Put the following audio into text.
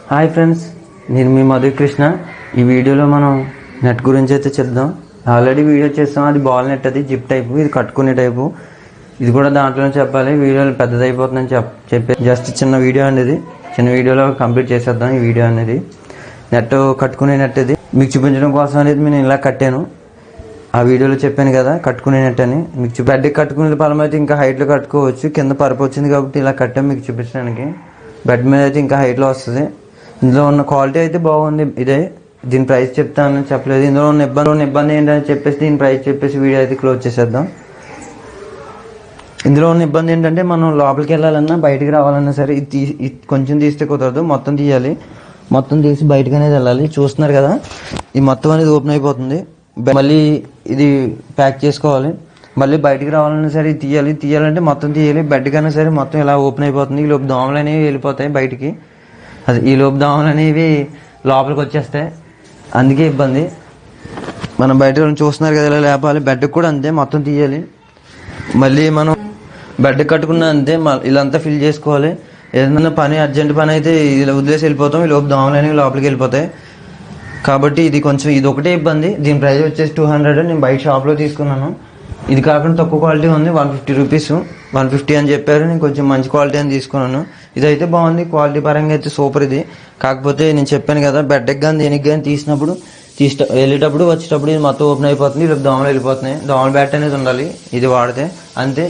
Hi friends, నేను మీ మధుకృష్ణ. ఈ వీడియోలో మనం నెట్ గురించి అయితే చెప్దాం. ఆల్రెడీ వీడియో చేస్తాం, అది బాల్ నెట్, అది జిప్ టైపు, ఇది కట్టుకునే టైపు. ఇది కూడా దాంట్లోనే చెప్పాలి, వీడియోలో పెద్దదైపోతుందని చెప్పే జస్ట్ చిన్న వీడియో అనేది, చిన్న వీడియోలో కంప్లీట్ చేసేద్దాం. ఈ వీడియో అనేది నెట్ కట్టుకునే నెట్, ఇది మీకు చూపించడం కోసం అనేది నేను ఇలా కట్టాను. ఆ వీడియోలో చెప్పాను కదా కట్టుకునే నెట్ అని. మీకు బెడ్కి కట్టుకునే పలం అయితే ఇంకా హైట్లో కట్టుకోవచ్చు. కింద పరుపు వచ్చింది కాబట్టి ఇలా కట్టాము మీకు చూపించడానికి. బెడ్ మీద అయితే ఇంకా హైట్లో వస్తుంది. ఇందులో ఉన్న క్వాలిటీ అయితే బాగుంది. ఇదే దీని ప్రైస్ చెప్తానని చెప్పలేదు. ఇందులో ఉన్న ఇబ్బంది ఏంటని చెప్పేసి దీని ప్రైస్ చెప్పేసి వీడియో అయితే క్లోజ్ చేసేద్దాం. ఇందులో ఉన్న ఇబ్బంది ఏంటంటే మనం లోపలికి వెళ్ళాలన్నా బయటికి రావాలన్నా సరే ఇది కొంచెం తీస్తే కుదరదు, మొత్తం తీయాలి. మొత్తం తీసి బయటకు అనేది వెళ్ళాలి. చూస్తున్నారు కదా, ఈ మొత్తం అనేది ఓపెన్ అయిపోతుంది. మళ్ళీ ఇది ప్యాక్ చేసుకోవాలి. మళ్ళీ బయటికి రావాలన్నా సరే తీయాలంటే మొత్తం తీయాలి. బెడ్ కన్నా సరే మొత్తం ఇలా ఓపెన్ అయిపోతుంది. ఈ లోపు దోమలు అనేవి వెళ్ళిపోతాయి బయటికి. అది ఈ లోపు దోమలు అనేవి లోపలికి వచ్చేస్తాయి, అందుకే ఇబ్బంది. మనం బయట చూస్తున్నారు కదా ఇలా లేపాలి. బెడ్కి కూడా అంతే, మొత్తం తీయాలి. మళ్ళీ మనం బెడ్ కట్టుకున్నా అంతే, ఇలాంతా ఫిల్ చేసుకోవాలి. ఏదైనా పని అర్జెంట్ పని అయితే ఇలా వదిలేసి వెళ్ళిపోతాం. ఈ లోపు దోమలు అనేవి లోపలికి వెళ్ళిపోతాయి. కాబట్టి ఇది ఒకటే ఇబ్బంది. దీని ప్రైస్ వచ్చేసి 200. నేను బయట షాప్లో తీసుకున్నాను. ఇది కాకుండా తక్కువ క్వాలిటీ ఉంది, 150 రూపీస్. 150 అని చెప్పారు. నేను కొంచెం మంచి క్వాలిటీ అని తీసుకున్నాను. ఇదైతే బాగుంది, క్వాలిటీ పరంగా అయితే సూపర్ ఇది. కాకపోతే నేను చెప్పాను కదా, బెడ్కి కానీ దేనికి కానీ తీసినప్పుడు వెళ్ళేటప్పుడు వచ్చేటప్పుడు ఇది మొత్తం ఓపెన్ అయిపోతుంది. ఇలా దోమలు వెళ్ళిపోతున్నాయి. దోమల బ్యాట్ అనేది ఉండాలి ఇది వాడితే, అంతే.